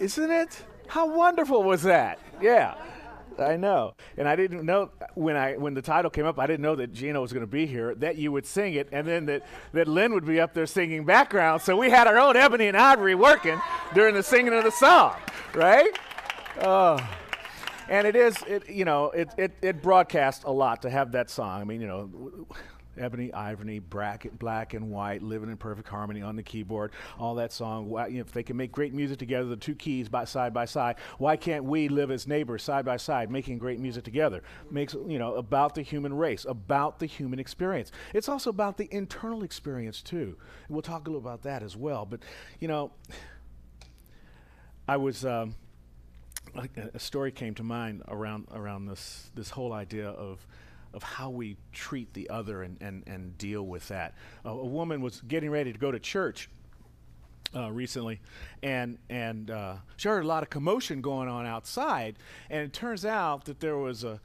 Isn't it? How wonderful was that? Yeah. I know. And I didn't know when the title came up, I didn't know that Gino was going to be here, that you would sing it, and then that Lynn would be up there singing background. So we had our own Ebony and Ivory working during the singing of the song, right? Oh. And it broadcasts a lot to have that song. I mean, Ebony, Ivory, black and white, living in perfect harmony on the keyboard, all that song. If they can make great music together, the two keys side by side, why can't we live as neighbors side by side, making great music together? Makes, about the human race, about the human experience. It's also about the internal experience, too. And we'll talk a little about that as well. But, I was... a story came to mind around this whole idea of how we treat the other and deal with that. A woman was getting ready to go to church recently, and she heard a lot of commotion going on outside, and it turns out that there was a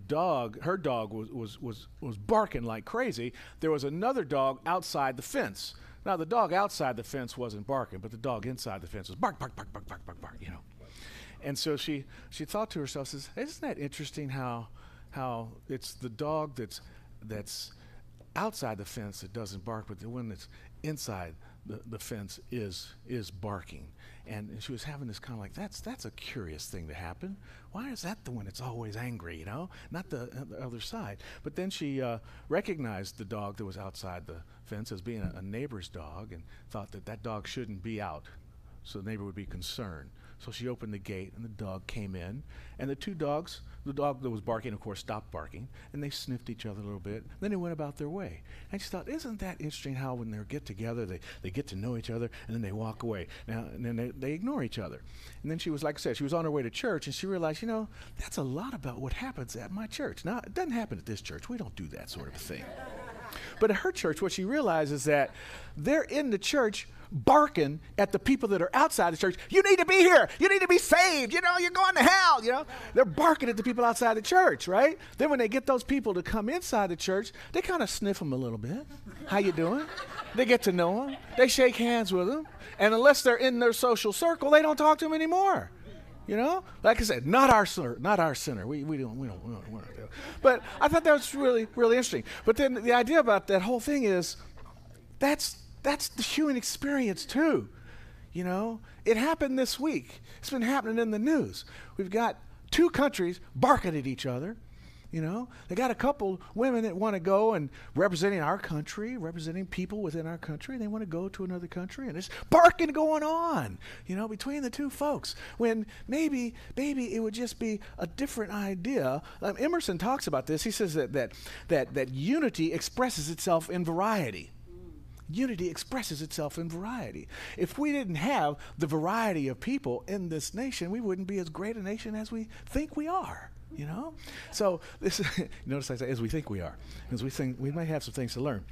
dog. Her dog was barking like crazy. There was another dog outside the fence. Now the dog outside the fence wasn't barking, but the dog inside the fence was bark, bark, bark, bark, bark, bark, bark, And so she thought to herself, says, "Isn't that interesting how it's the dog that's outside the fence that doesn't bark, but the one that's inside the fence is barking?" And she was having this kind of like, that's a curious thing to happen. Why is that the one that's always angry, not the other side? But then she recognized the dog that was outside the fence as being a neighbor's dog, and thought that dog shouldn't be out, so the neighbor would be concerned. So she opened the gate, and the dog came in. And the two dogs, the dog that was barking, of course, stopped barking, and they sniffed each other a little bit. Then they went about their way. And she thought, isn't that interesting how when they get together, they get to know each other, and then they walk away. Now, and then they ignore each other. And then she was, like I said, she was on her way to church, and she realized, that's a lot about what happens at my church. Now, it doesn't happen at this church. We don't do that sort of thing. But at her church, what she realized is that they're in the church barking at the people that are outside the church. You need to be here. You need to be saved. You're going to hell. They're barking at the people outside the church, right? Then when they get those people to come inside the church, they kind of sniff them a little bit. How you doing? They get to know them. They shake hands with them. And unless they're in their social circle, they don't talk to them anymore. Like I said, not our sinner. We don't. But I thought that was really, really interesting. But then the idea about that whole thing is that's the human experience too. It happened this week. It's been happening in the news. We've got two countries barking at each other. They got a couple women that want to go and representing our country, representing people within our country. They want to go to another country, and there's barking going on, between the two folks. When maybe it would just be a different idea. Emerson talks about this. He says that unity expresses itself in variety. Unity expresses itself in variety. If we didn't have the variety of people in this nation, we wouldn't be as great a nation as we think we are. So this notice I say as we think we are, because we think we might have some things to learn.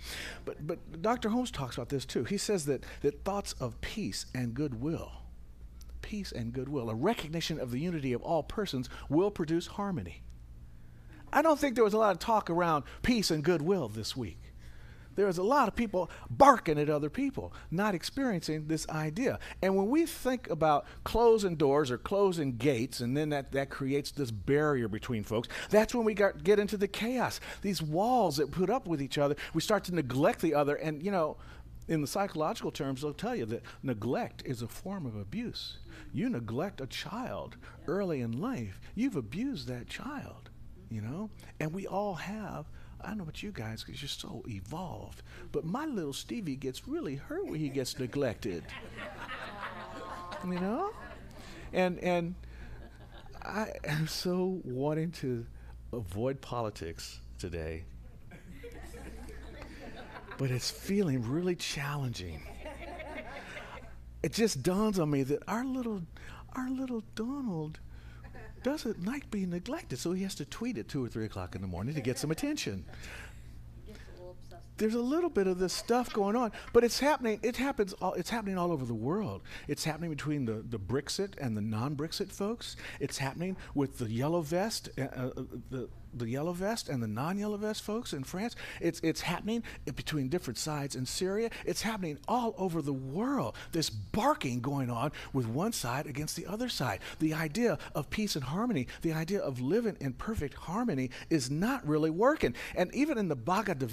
But Dr. Holmes talks about this too. He says that thoughts of peace and goodwill, a recognition of the unity of all persons will produce harmony. I don't think there was a lot of talk around peace and goodwill this week. There was a lot of people barking at other people, not experiencing this idea. And when we think about closing doors or closing gates, and then that creates this barrier between folks, that's when we get into the chaos. These walls that put up with each other, we start to neglect the other. And, in the psychological terms, they'll tell you that neglect is a form of abuse. You neglect a child early in life, you've abused that child, And we all have. I don't know about you guys because you're so evolved, but my little Stevie gets really hurt when he gets neglected. And I am so wanting to avoid politics today, but it's feeling really challenging. It just dawns on me that our little Donald doesn't like being neglected, so he has to tweet at 2 or 3 o'clock in the morning to get some attention. There's a little bit of this stuff going on, but it's happening. It's happening all over the world. It's happening between the Brexit and the non-Brexit folks. It's happening with the yellow vest, the yellow vest and the non-yellow vest folks in France. It's happening between different sides in Syria. It's happening all over the world. This barking going on with one side against the other side. The idea of peace and harmony, the idea of living in perfect harmony is not really working. And even in the Bhagavad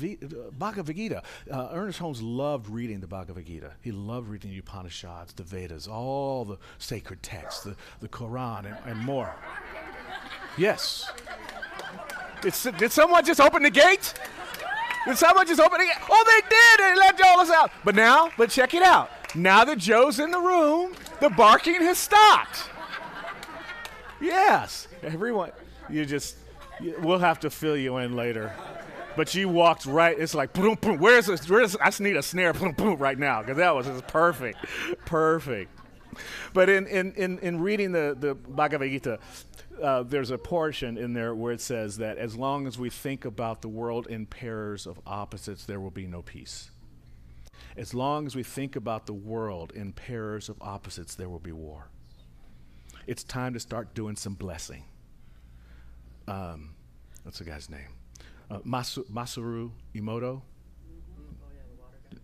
Gita, Ernest Holmes loved reading the Bhagavad Gita. He loved reading the Upanishads, the Vedas, all the sacred texts, the Quran, and more. Yes. Did someone just open the gate? Did someone just open the gate? Oh, they did. They let all us out. But check it out. Now that Joe's in the room, the barking has stopped. Yes. Everyone, we'll have to fill you in later. But you walked right, it's like, boom, boom. Where's I just need a snare, boom, boom, right now, because that was just perfect. Perfect. But in reading the Bhagavad Gita, there's a portion in there where it says that as long as we think about the world in pairs of opposites, there will be no peace. As long as we think about the world in pairs of opposites, there will be war. It's time to start doing some blessing. What's the guy's name? Masaru Emoto?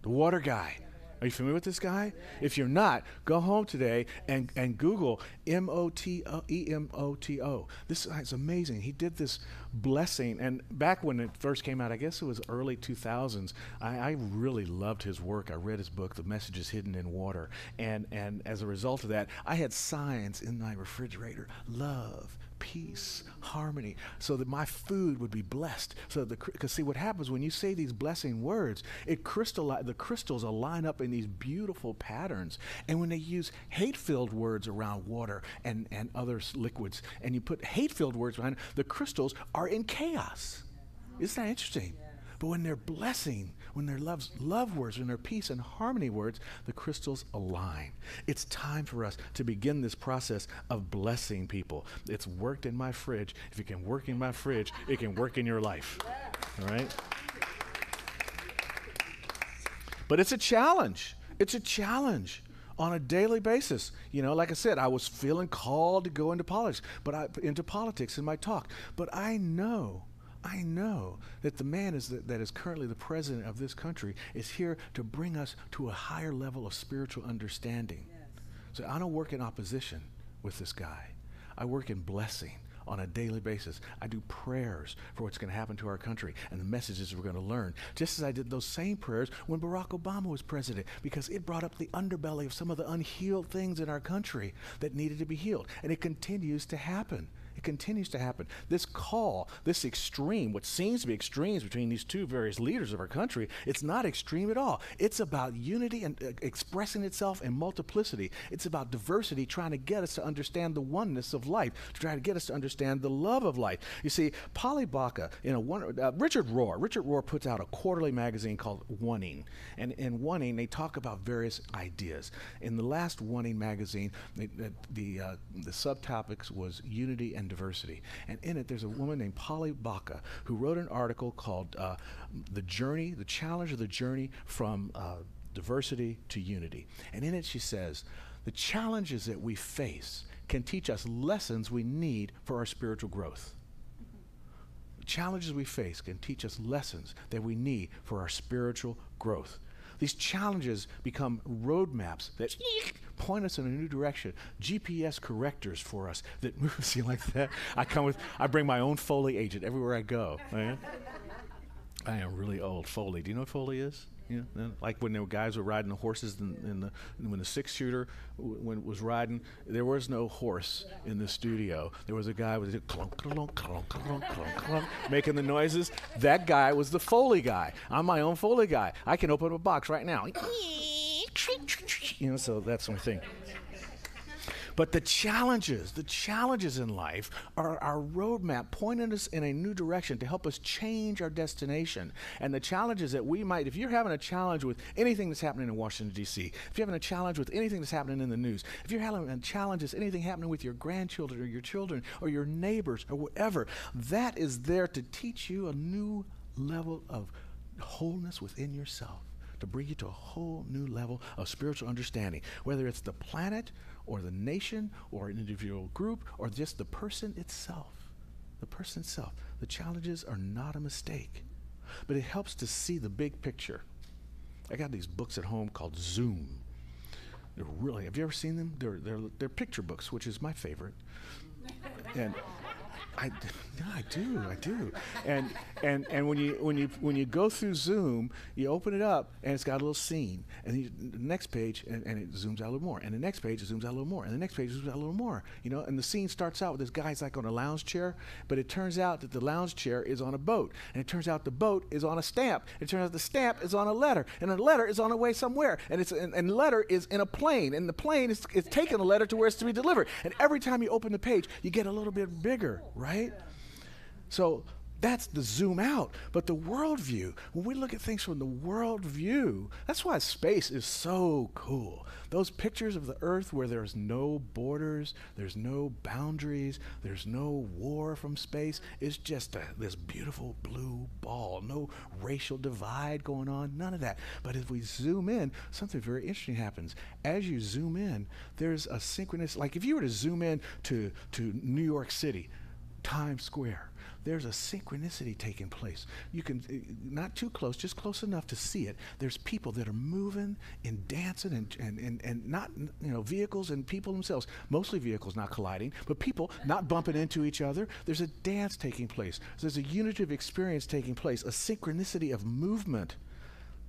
The water guy. Are you familiar with this guy? If you're not, go home today and Google Emoto. This guy's amazing. He did this blessing, and back when it first came out, I guess it was early 2000s, I really loved his work. I read his book, The Messages Hidden in Water, and as a result of that, I had signs in my refrigerator: love, peace, harmony, so that my food would be blessed. So because see what happens when you say these blessing words, the crystals align up in these beautiful patterns. And when they use hate-filled words around water and other liquids, and you put hate-filled words behind it, the crystals are in chaos. Isn't that interesting? But when they're blessing, when they're love words, when they're peace and harmony words, the crystals align. It's time for us to begin this process of blessing people. It's worked in my fridge. If it can work in my fridge, it can work in your life. All right? But it's a challenge. It's a challenge on a daily basis. You know, like I said, I was feeling called to go into politics in my talk. But I know that the man that is currently the president of this country is here to bring us to a higher level of spiritual understanding. Yes. So I don't work in opposition with this guy. I work in blessing on a daily basis. I do prayers for what's going to happen to our country and the messages we're going to learn, just as I did those same prayers when Barack Obama was president, because it brought up the underbelly of some of the unhealed things in our country that needed to be healed. And it continues to happen. It continues to happen. This call, this extreme, what seems to be extremes between these two various leaders of our country, it's not extreme at all. It's about unity and expressing itself in multiplicity. It's about diversity, trying to get us to understand the oneness of life, to try to get us to understand the love of life. You see, Polly Baca, Richard Rohr puts out a quarterly magazine called Oneing. And in Oneing, they talk about various ideas. In the last Oneing magazine, the subtopics was unity and diversity. And in it, there's a woman named Polly Baca who wrote an article called The Challenge of the Journey from Diversity to Unity. And in it, she says, the challenges that we face can teach us lessons we need for our spiritual growth. The challenges we face can teach us lessons that we need for our spiritual growth. These challenges become roadmaps that point us in a new direction, GPS correctors for us that move us like that. I bring my own Foley agent everywhere I go. Right? I am really old. Foley. Do you know what Foley is? You know, like when the guys were riding the horses when the six-shooter was riding, there was no horse in the studio. There was a guy with clunk, clunk, clunk, clunk, clunk, clunk, making the noises. That guy was the Foley guy. I'm my own Foley guy. I can open up a box right now. You know, so that's my thing. But the challenges in life are our roadmap pointing us in a new direction to help us change our destination. And the challenges that we might, if you're having a challenge with anything that's happening in Washington, D.C., if you're having a challenge with anything that's happening in the news, if you're having a challenge with anything happening with your grandchildren or your children or your neighbors or whatever, that is there to teach you a new level of wholeness within yourself, to bring you to a whole new level of spiritual understanding, whether it's the planet or the nation or an individual group or just the person itself. The person itself. The challenges are not a mistake, but it helps to see the big picture. I got these books at home called Zoom. They're really, have you ever seen them? They're picture books, which is my favorite. And I do. And when you go through Zoom, you open it up and it's got a little scene, and the next page and it zooms out a little more, and the next page it zooms out a little more, and the next page zooms out a little more. And the scene starts out with this guy's like on a lounge chair, but it turns out that the lounge chair is on a boat, and it turns out the boat is on a stamp. It turns out the stamp is on a letter, and the letter is on the way somewhere, and the letter is in a plane, and the plane is taking the letter to where it's to be delivered. And every time you open the page, you get a little bit bigger, right? So that's the zoom out. But the worldview, when we look at things from the worldview, that's why space is so cool. Those pictures of the earth where there's no borders, there's no boundaries, there's no war from space, it's just this beautiful blue ball. No racial divide going on, none of that. But if we zoom in, something very interesting happens. As you zoom in, there's a synchronous, like if you were to zoom in to New York City, Times Square, there's a synchronicity taking place. You can, not too close, just close enough to see it. There's people that are moving and dancing and not, vehicles and people themselves, mostly vehicles not colliding, but people not bumping into each other. There's a dance taking place. There's a unitive experience taking place, a synchronicity of movement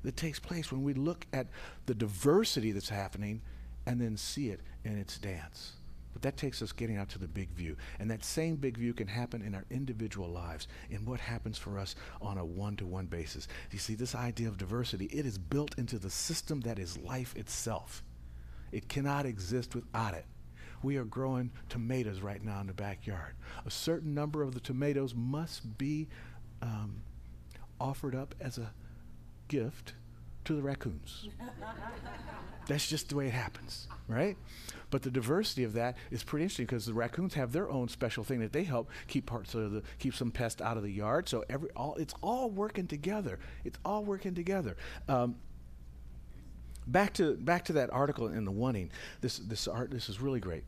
that takes place when we look at the diversity that's happening and then see it in its dance. But that takes us getting out to the big view. And that same big view can happen in our individual lives, in what happens for us on a one-to-one basis. You see, this idea of diversity, it is built into the system that is life itself. It cannot exist without it. We are growing tomatoes right now in the backyard. A certain number of the tomatoes must be offered up as a gift to the raccoons. That's just the way it happens, right? But the diversity of that is pretty interesting because the raccoons have their own special thing that they help keep keep some pests out of the yard. So it's all working together. It's all working together. Back to that article in the Wanting. This is really great.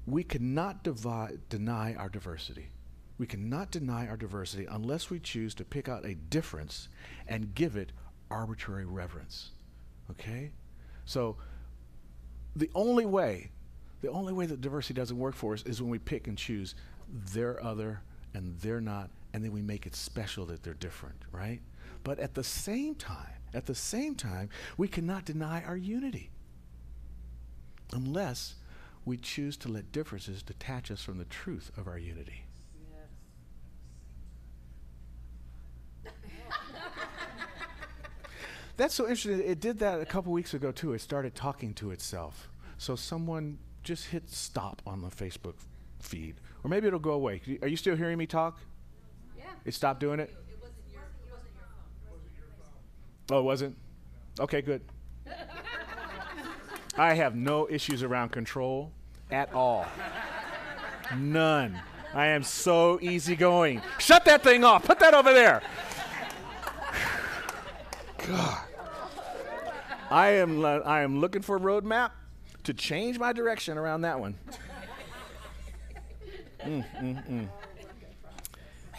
We cannot deny our diversity. We cannot deny our diversity unless we choose to pick out a difference and give it arbitrary reverence. Okay? So the only way that diversity doesn't work for us is when we pick and choose they're other and they're not, and then we make it special that they're different, right? But at the same time, we cannot deny our unity unless we choose to let differences detach us from the truth of our unity. That's so interesting. It did that a couple weeks ago, too. It started talking to itself. So someone just hit stop on the Facebook feed. Or maybe it'll go away. Are you still hearing me talk? Yeah. It stopped doing it? It wasn't your phone. Oh, it wasn't? Okay, good. I have no issues around control at all. None. I am so easygoing. Shut that thing off. Put that over there. God. I am looking for a roadmap to change my direction around that one.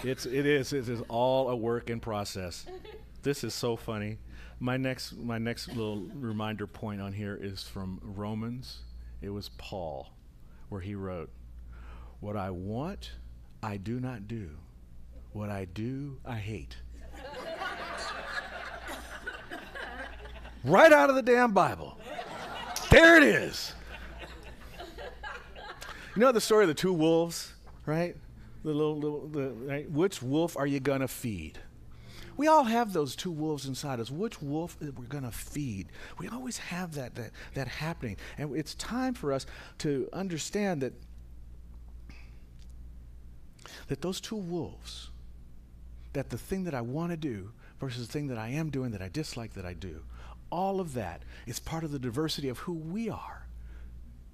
It is all a work in process. This is so funny. My next little reminder point on here is from Romans. It was Paul, where he wrote, "What I want, I do not do. What I do, I hate." Right out of the damn Bible. There it is. You know the story of the two wolves, right? Right? Which wolf are you going to feed? We all have those two wolves inside us. Which wolf we're going to feed? We always have that happening. And it's time for us to understand that those two wolves, that the thing that I want to do versus the thing that I am doing that I dislike that I do, all of that is part of the diversity of who we are.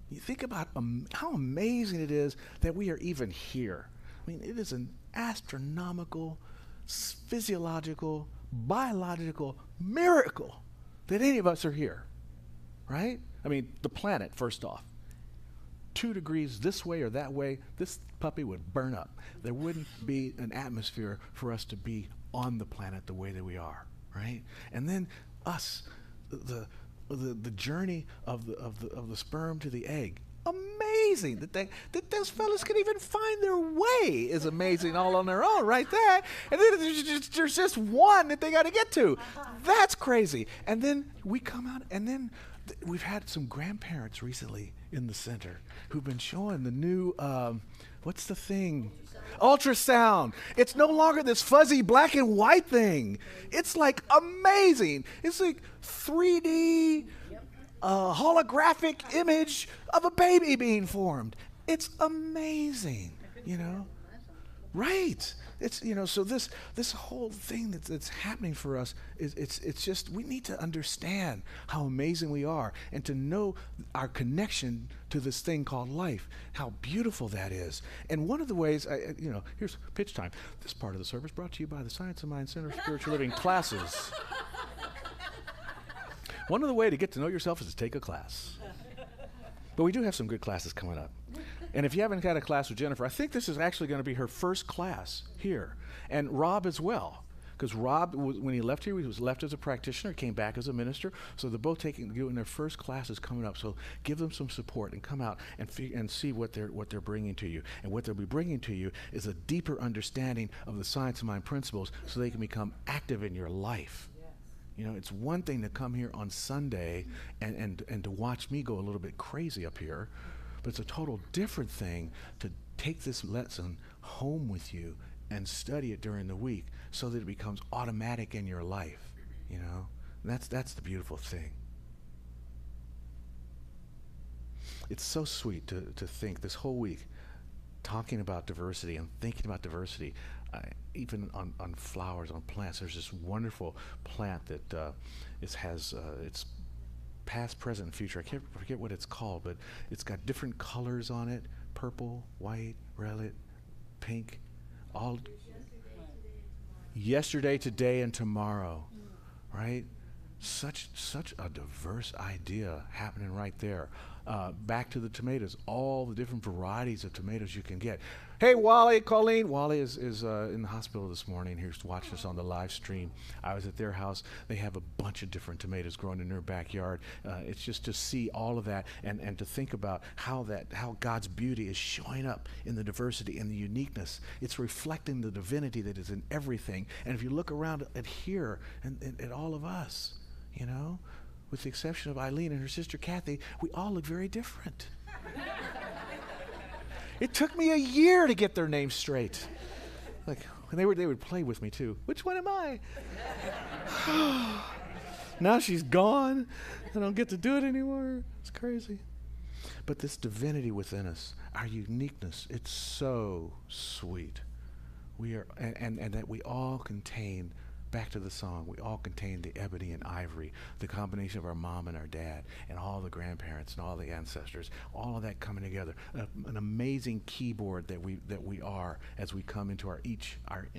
You think about how amazing it is that we are even here. I mean, it is an astronomical, physiological, biological miracle that any of us are here, right? I mean, the planet, first off. 2 degrees this way or that way, this puppy would burn up. There wouldn't be an atmosphere for us to be on the planet the way that we are, right? And then us, the journey of the sperm to the egg. Amazing that those fellas can even find their way is amazing all on their own right there. And then there's just one that they got to get to. That's crazy. And then we come out, and then we've had some grandparents recently in the center who've been showing the new, what's the thing? Ultrasound. It's no longer this fuzzy black and white thing. It's like amazing. It's like 3D holographic image of a baby being formed. It's amazing, you know? Right. It's, you know, so this whole thing that's happening for us is it's just, we need to understand how amazing we are and to know our connection to this thing called life, how beautiful that is. And one of the ways, here's pitch time. This part of the service brought to you by the Science of Mind Center of Spiritual Living classes. One of the way to get to know yourself is to take a class. But we do have some good classes coming up. And if you haven't had a class with Jennifer, I think this is actually going to be her first class here. And Rob as well. Because Rob, when he left here, he was left as a practitioner, came back as a minister. So they're both doing their first classes coming up. So give them some support and come out and see what they're bringing to you. And what they'll be bringing to you is a deeper understanding of the Science of Mind principles so they can become active in your life. You know, it's one thing to come here on Sunday and to watch me go a little bit crazy up here, but it's a total different thing to take this lesson home with you and study it during the week so that it becomes automatic in your life, you know? And that's the beautiful thing. It's so sweet to think this whole week talking about diversity and thinking about diversity. Even on flowers, on plants, there's this wonderful plant that has it's past, present, and future. I forget what it's called, but it's got different colors on it: purple, white, red, pink, all yesterday, today, and tomorrow. Right? Such a diverse idea happening right there. Back to the tomatoes, all the different varieties of tomatoes you can get. Hey, Wally, Colleen. Wally is in the hospital this morning. He's watching us on the live stream. I was at their house. They have a bunch of different tomatoes growing in their backyard. It's just to see all of that and to think about how God's beauty is showing up in the diversity and the uniqueness. It's reflecting the divinity that is in everything. And if you look around at here and at all of us, you know, with the exception of Eileen and her sister Kathy, we all look very different. It took me a year to get their names straight. Like, they would play with me too. Which one am I? Now she's gone. I don't get to do it anymore. It's crazy. But this divinity within us, our uniqueness, it's so sweet. We are, and that we all contain. Back to the song, we all contain the ebony and ivory, the combination of our mom and our dad, and all the grandparents and all the ancestors, all of that coming together. An amazing keyboard that we are as we come into our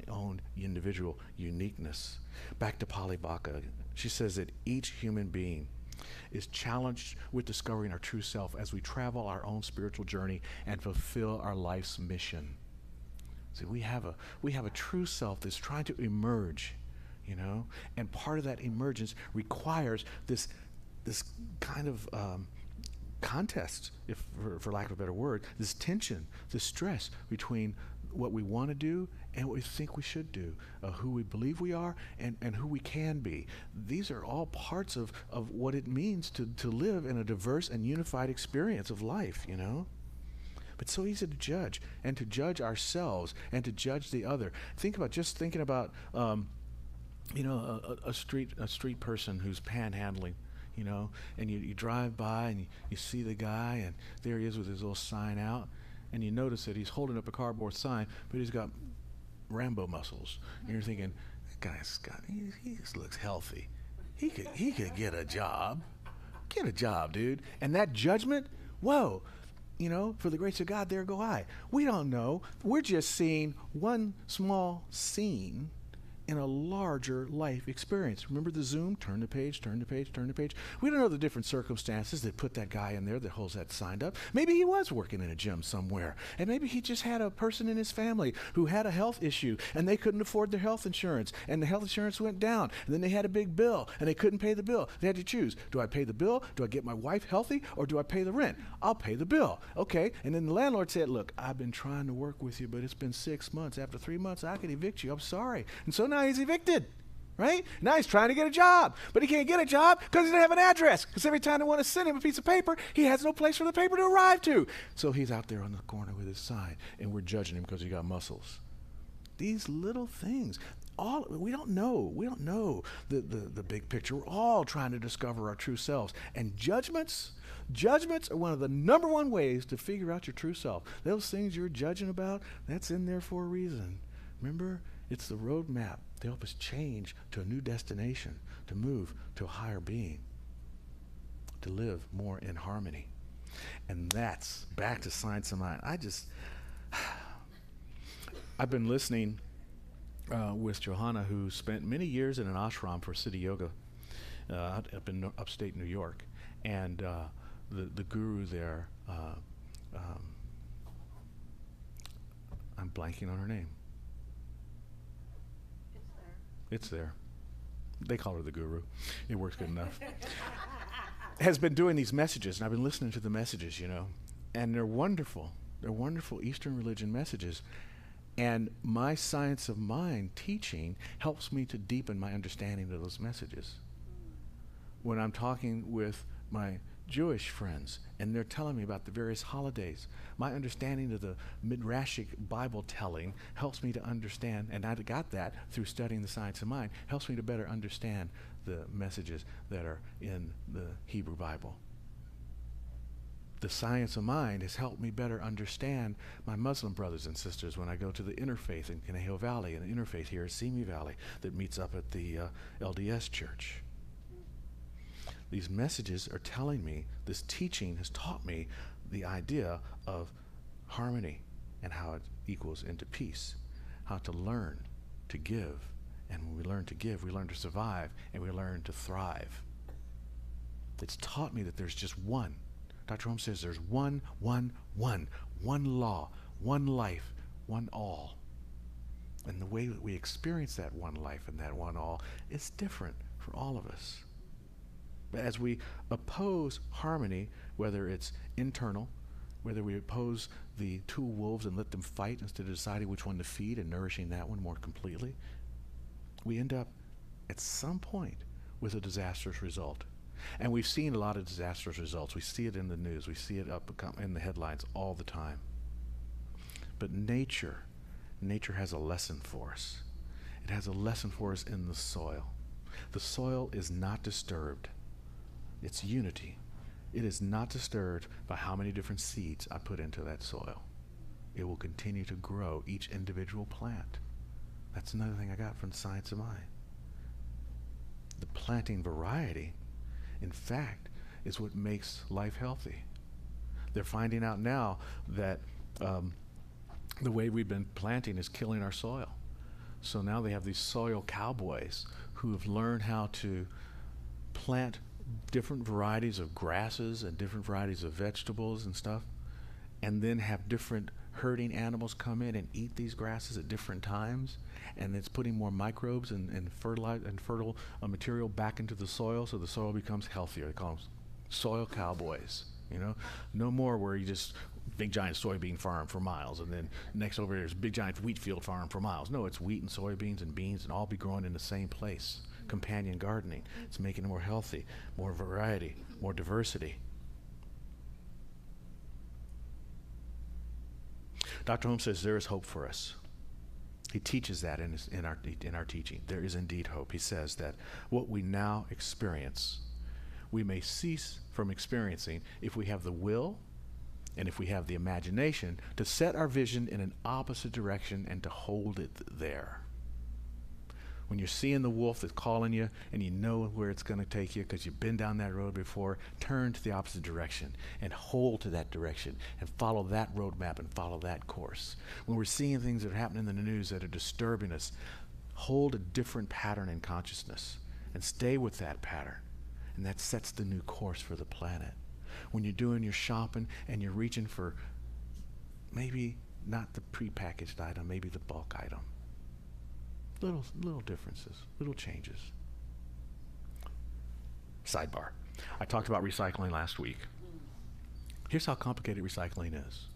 own individual uniqueness. Back to Polly Baca. She says that each human being is challenged with discovering our true self as we travel our own spiritual journey and fulfill our life's mission. See, we have a true self that's trying to emerge. You know, and part of that emergence requires this kind of contest, if for lack of a better word, this tension, this stress between what we want to do and what we think we should do, who we believe we are and who we can be. These are all parts of what it means to live in a diverse and unified experience of life, you know. But so easy to judge, and to judge ourselves and to judge the other. Thinking about you know, a street person who's panhandling, you know, and you drive by and you see the guy, and there he is with his little sign out, and you notice that he's holding up a cardboard sign, but he's got Rambo muscles, and you're thinking, that guy's he just looks healthy. He could get a job. Get a job, dude. And that judgment, whoa. You know, for the grace of God, there go I. We don't know. We're just seeing one small scene in a larger life experience. Remember the Zoom? Turn the page, turn the page, turn the page. We don't know the different circumstances that put that guy in there that holds that signed up. Maybe he was working in a gym somewhere, and maybe he just had a person in his family who had a health issue, and they couldn't afford their health insurance, and the health insurance went down, and then they had a big bill, and they couldn't pay the bill. They had to choose. Do I pay the bill? Do I get my wife healthy? Or do I pay the rent? I'll pay the bill. Okay. And then the landlord said, look, I've been trying to work with you, but it's been 6 months. After 3 months, I could evict you. I'm sorry. And so now he's evicted. Right? Now he's trying to get a job, but he can't get a job because he doesn't have an address. Because every time they want to send him a piece of paper, he has no place for the paper to arrive to. So he's out there on the corner with his sign, and we're judging him because he got muscles. These little things, we don't know the big picture. We're all trying to discover our true selves. And judgments are one of the number one ways to figure out your true self. Those things you're judging about, that's in there for a reason. Remember, it's the roadmap to help us change to a new destination, to move to a higher being, to live more in harmony. And that's back to Science of Mind. I've been listening with Johanna, who spent many years in an ashram for City Yoga up in upstate New York. And the guru there, I'm blanking on her name. It's there. They call her the guru. It works good enough. Has been doing these messages, and I've been listening to the messages, and they're wonderful. They're wonderful Eastern religion messages. And my Science of Mind teaching helps me to deepen my understanding of those messages. When I'm talking with my Jewish friends, and they're telling me about the various holidays, my understanding of the Midrashic Bible telling helps me to understand, and I got that through studying the Science of Mind, helps me to better understand the messages that are in the Hebrew Bible. The Science of Mind has helped me better understand my Muslim brothers and sisters when I go to the Interfaith in Conejo Valley and the Interfaith here at Simi Valley that meets up at the LDS Church. These messages are telling me, this teaching has taught me the idea of harmony and how it equals into peace, how to learn to give. And when we learn to give, we learn to survive, and we learn to thrive. It's taught me that there's just one. Dr. Holmes says there's one law, one life, one all. And the way that we experience that one life and that one all is different for all of us. But as we oppose harmony, whether it's internal, whether we oppose the two wolves and let them fight instead of deciding which one to feed and nourishing that one more completely, we end up at some point with a disastrous result. And we've seen a lot of disastrous results. We see it in the news. We see it up in the headlines all the time. But nature has a lesson for us. It has a lesson for us in the soil. The soil is not disturbed. It's unity. It is not disturbed by how many different seeds I put into that soil. It will continue to grow each individual plant. That's another thing I got from the Science of Mind. The planting variety, in fact, is what makes life healthy. They're finding out now that the way we've been planting is killing our soil. So now they have these soil cowboys who have learned how to plant different varieties of grasses and different varieties of vegetables and stuff, and then have different herding animals come in and eat these grasses at different times, and it's putting more microbes and fertile material back into the soil, so the soil becomes healthier. They call them soil cowboys. No more where you just big giant soybean farm for miles, and then next over there's big giant wheat field farm for miles. No, it's wheat and soybeans and beans, and all be growing in the same place. Companion gardening. It's making it more healthy, more variety, more diversity. Dr. Holmes says there is hope for us. He teaches that in our teaching. There is indeed hope. He says that what we now experience, we may cease from experiencing if we have the will and if we have the imagination to set our vision in an opposite direction and to hold it there. When you're seeing the wolf that's calling you and you know where it's going to take you because you've been down that road before, turn to the opposite direction and hold to that direction and follow that roadmap and follow that course. When we're seeing things that are happening in the news that are disturbing us, hold a different pattern in consciousness and stay with that pattern. And that sets the new course for the planet. When you're doing your shopping and you're reaching for maybe not the prepackaged item, maybe the bulk item. Little differences, little changes. Sidebar. I talked about recycling last week. Here's how complicated recycling is.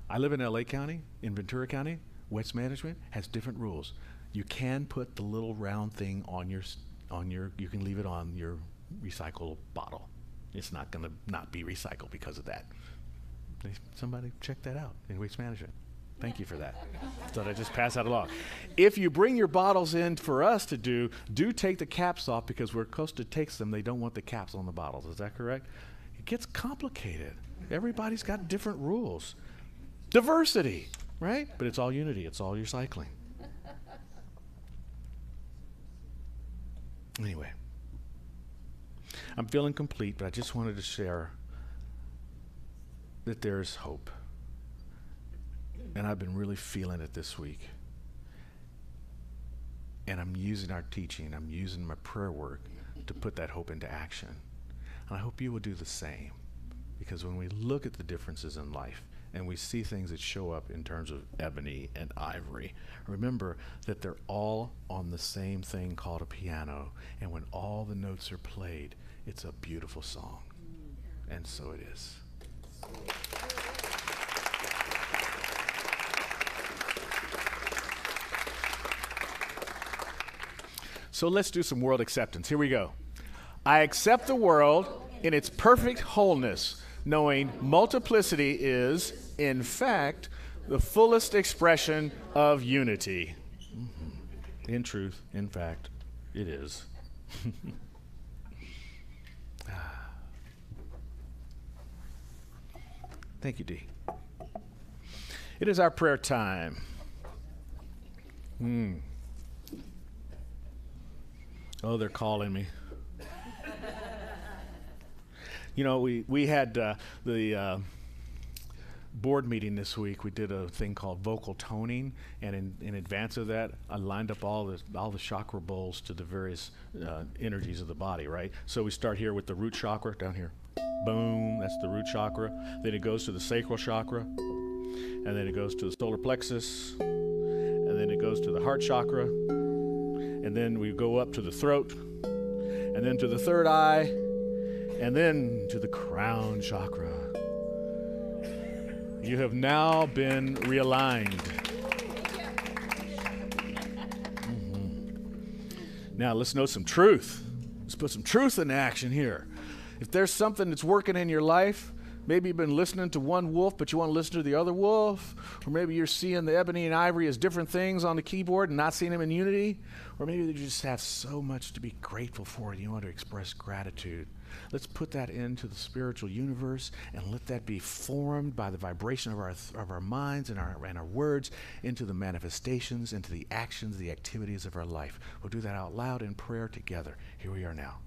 I live in LA County, in Ventura County. Waste management has different rules. You can put the little round thing on your, you can leave it on your recycle bottle. It's not going to not be recycled because of that. Somebody check that out in waste management. Thank you for that. Thought I'd just pass that along. If you bring your bottles in for us to do take the caps off, because where Costa takes them, they don't want the caps on the bottles. Is that correct? It gets complicated. Everybody's got different rules. Diversity, right? But it's all unity. It's all recycling. Anyway, I'm feeling complete, but I just wanted to share that there's hope. And I've been really feeling it this week. And I'm using our teaching, I'm using my prayer work to put that hope into action. And I hope you will do the same. Because when we look at the differences in life and we see things that show up in terms of ebony and ivory, remember that they're all on the same thing called a piano. And when all the notes are played, it's a beautiful song. And so it is. So let's do some world acceptance. Here we go. I accept the world in its perfect wholeness, knowing multiplicity is, in fact, the fullest expression of unity. Mm-hmm. In truth, in fact, it is. Thank you, Dee. It is our prayer time. Oh, they're calling me. You know, we had the board meeting this week. We did a thing called vocal toning, and in advance of that, I lined up all the chakra bowls to the various energies of the body, right? So we start here with the root chakra down here. Boom, that's the root chakra. Then it goes to the sacral chakra, and then it goes to the solar plexus, and then it goes to the heart chakra, and then we go up to the throat, and then to the third eye, and then to the crown chakra. You have now been realigned. Now let's know some truth. Let's put some truth in action here. If there's something that's working in your life, maybe you've been listening to one wolf, but you want to listen to the other wolf. Or maybe you're seeing the ebony and ivory as different things on the keyboard and not seeing them in unity. Or maybe you just have so much to be grateful for and you want to express gratitude. Let's put that into the spiritual universe and let that be formed by the vibration of our minds and our words into the manifestations, into the actions, the activities of our life. We'll do that out loud in prayer together. Here we are now.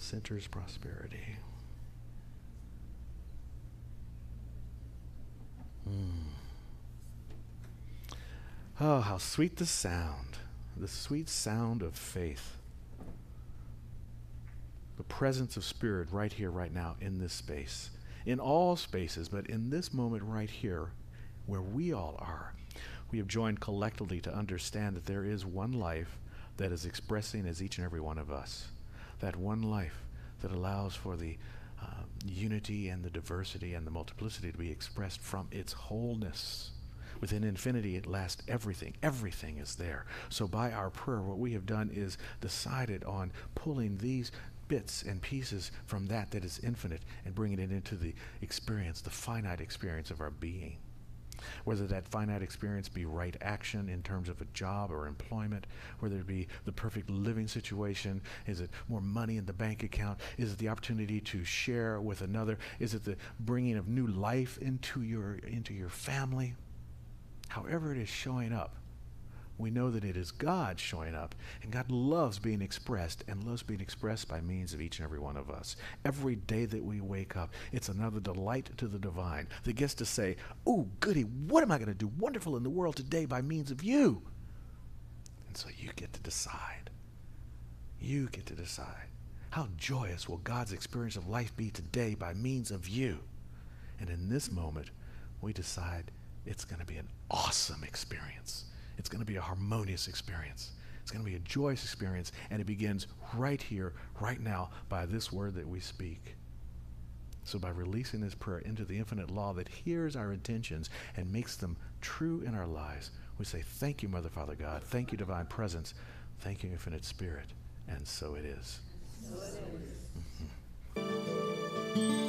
Centers prosperity. Oh, how sweet the sweet sound of faith. The presence of Spirit right here, right now, in this space. In all spaces, but in this moment right here, where we all are, we have joined collectively to understand that there is one life that is expressing as each and every one of us. That one life that allows for the unity and the diversity and the multiplicity to be expressed from its wholeness. Within infinity, it lasts everything. Everything is there. So by our prayer, what we have done is decided on pulling these bits and pieces from that is infinite and bringing it into the experience, the finite experience of our being. Whether that finite experience be right action in terms of a job or employment, whether it be the perfect living situation, is it more money in the bank account, is it the opportunity to share with another, is it the bringing of new life into your family? However it is showing up, we know that it is God showing up, and God loves being expressed, and loves being expressed by means of each and every one of us. Every day that we wake up, it's another delight to the divine that gets to say, "Oh, goody, what am I going to do wonderful in the world today by means of you?" And so you get to decide. You get to decide. How joyous will God's experience of life be today by means of you? And in this moment, we decide it's going to be an awesome experience. It's going to be a harmonious experience. It's going to be a joyous experience, and it begins right here, right now, by this word that we speak. So by releasing this prayer into the infinite law that hears our intentions and makes them true in our lives, we say, thank you, Mother, Father, God. Thank you, Divine Presence. Thank you, Infinite Spirit. And so it is. So it is. Mm-hmm.